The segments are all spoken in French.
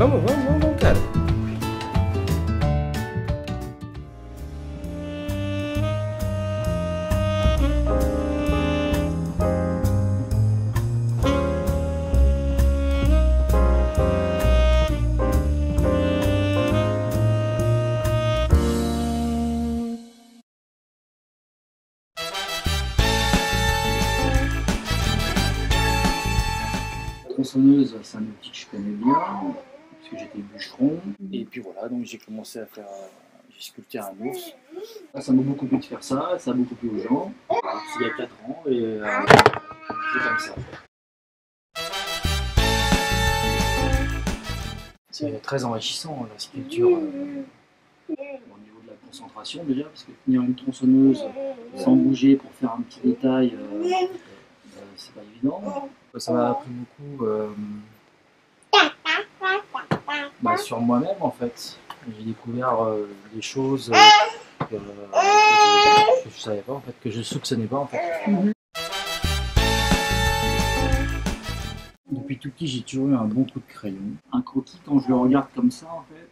Vamos, cara. La tronçonneuse, c'est un outil que je connais bien, parce que j'étais bûcheron. Et puis voilà, donc j'ai commencé à faire, j'ai sculpté un ours. Ça m'a beaucoup plu de faire ça, ça a beaucoup plu aux gens. Il y a 4 ans, et c'est comme ça. C'est très enrichissant la sculpture, au niveau de la concentration déjà, parce que tenir une tronçonneuse sans bouger pour faire un petit détail, c'est pas évident. Ça m'a appris beaucoup sur moi-même en fait. J'ai découvert des choses que je savais pas en fait, que je soupçonnais pas en fait. Depuis tout petit, j'ai toujours eu un bon coup de crayon. Un croquis, quand je le regarde comme ça en fait,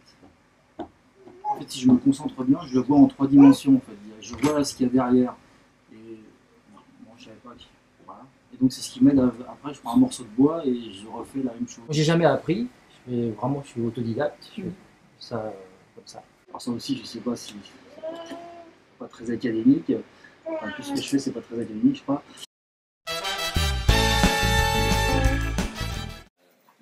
si je me concentre bien, je le vois en 3 dimensions en fait. Je vois ce qu'il y a derrière. Et bon, je savais pas. Voilà. Et donc c'est ce qui m'aide. Après, je prends un morceau de bois et je refais la même chose. J'ai jamais appris. Je suis autodidacte. Je fais ça comme ça. Alors ça aussi, je sais pas si c'est pas très académique. Enfin, tout ce que je fais, c'est pas très académique, je crois.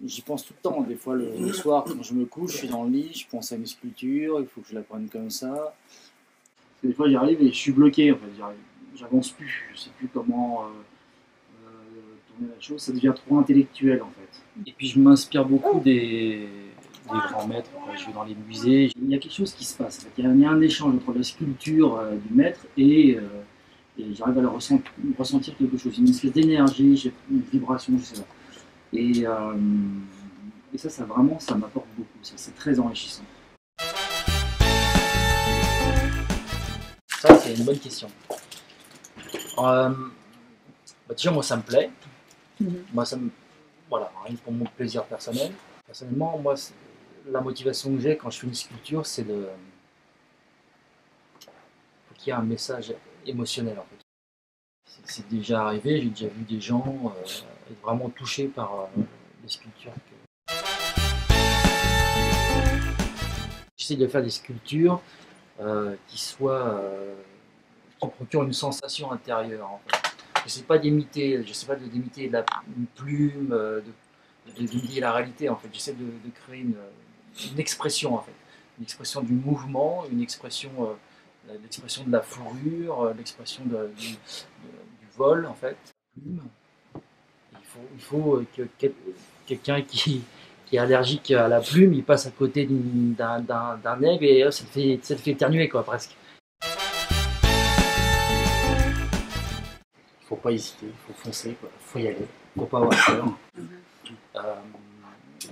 J'y pense tout le temps. Des fois, le soir, quand je me couche, je suis dans le lit, je pense à une sculpture. Il faut que je la prenne comme ça. Des fois, j'y arrive et je suis bloqué. En fait, j'avance plus. Je sais plus comment tourner la chose. Ça devient trop intellectuel en fait. Et puis, je m'inspire beaucoup des grands maîtres. Quand je vais dans les musées, il y a quelque chose qui se passe. En fait. Il y a un échange entre la sculpture du maître et j'arrive à ressentir quelque chose, une espèce d'énergie, une vibration, je sais pas. Et ça vraiment, ça m'apporte beaucoup. C'est très enrichissant. Ça, c'est une bonne question. Déjà, moi, ça me plaît. Moi, voilà, rien que pour mon plaisir personnel. Personnellement, moi, la motivation que j'ai quand je fais une sculpture, c'est qu'il y ait un message émotionnel, en fait. C'est déjà arrivé, j'ai déjà vu des gens être vraiment touchés par les sculptures. J'essaie de faire des sculptures qui procurent une sensation intérieure. En fait. Je sais pas d'imiter une plume, d'imiter la réalité. En fait, j'essaie de créer une expression en fait, une expression du mouvement, une expression, l'expression de la fourrure, l'expression du vol en fait. Il faut que quelqu'un qui est allergique à la plume, il passe à côté d'un aigle et ça te fait éternuer quoi presque. Il faut pas hésiter, il faut foncer, il faut y aller, il faut pas avoir peur.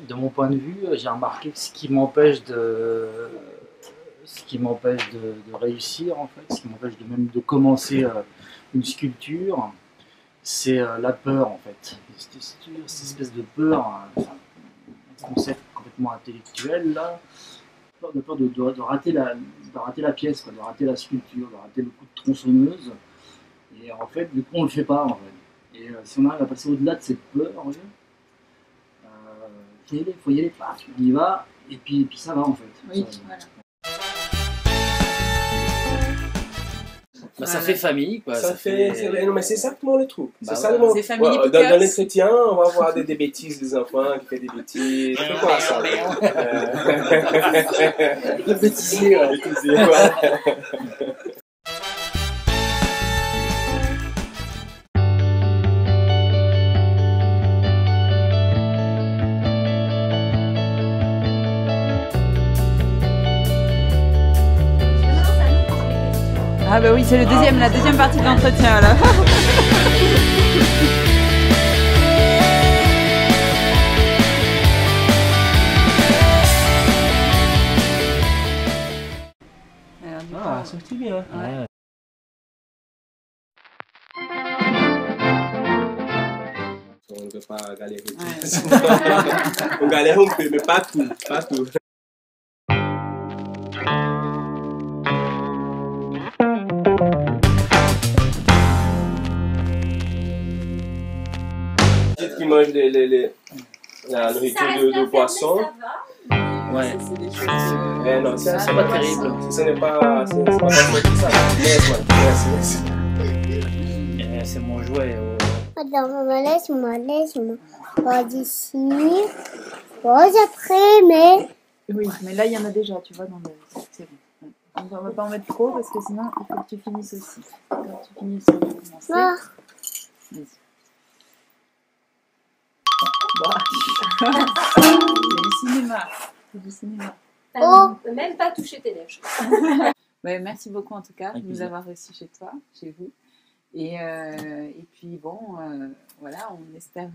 De mon point de vue, j'ai remarqué que ce qui m'empêche de réussir en fait, ce qui m'empêche de commencer une sculpture, c'est la peur en fait. Cette espèce de peur, un concept complètement intellectuel, là, de peur de rater la pièce, quoi, de rater la sculpture, de rater le coup de tronçonneuse. Et en fait, du coup, on le fait pas, en fait. Et si on arrive à passer au-delà de cette peur, faut y aller, paf, on y va, et puis ça va, en fait. Oui, ça, voilà. bah, ça fait famille, quoi. Ça fait... Non, mais c'est exactement le truc. Bah, c'est ça ouais. le mot. C'est famille Ouais, dans les chrétiens, on va voir des bêtises des enfants qui font des bêtises. C'est quoi ça? Le bêtisier, ouais. Bêtisier, ouais. Ah bah oui, c'est la deuxième partie de l'entretien là. Ah, sorti bien. Ouais. On ne peut pas galérer. Ouais. On galère un peu, mais pas tout. Pas tout. Qui mange la nourriture de poisson. Ouais. C'est des choses. Mais non, ça C'est pas terrible. Ce n'est pas ça. C'est mon jouet. Laisse-moi pas d'ici. Pose après, mais... Oui, mais là il y en a déjà, tu vois, dans le... C'est bon. On va pas en mettre trop parce que sinon il faut que tu finisses aussi. Quand tu finis, on va commencer. Ah. Vas-y. Bon. C'est du cinéma. C'est du cinéma. Oh. On peut même pas toucher tes lèvres. Ouais, merci beaucoup en tout cas de Avec nous plaisir. avoir reçus chez toi, chez vous. Et puis bon, voilà, on espère,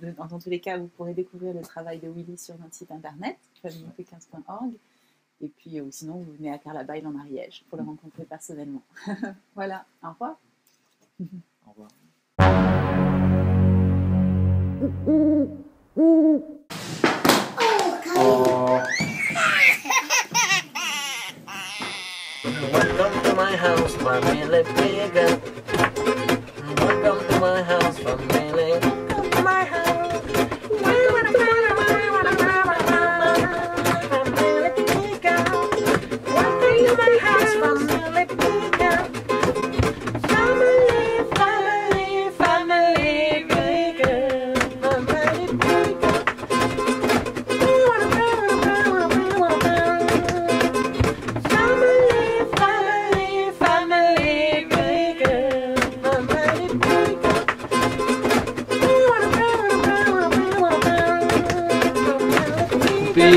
dans tous les cas, vous pourrez découvrir le travail de Willy sur notre site internet, famillepe15.org. Et puis, ou sinon, vous venez à Carlabail en Ariège pour le rencontrer personnellement. Voilà, au revoir. Au revoir. Welcome to my house, family bigger. Welcome to my house, family. Welcome to my house. Welcome to my house, family bigger. Family, family, family bigger. Family bigger. Coupé.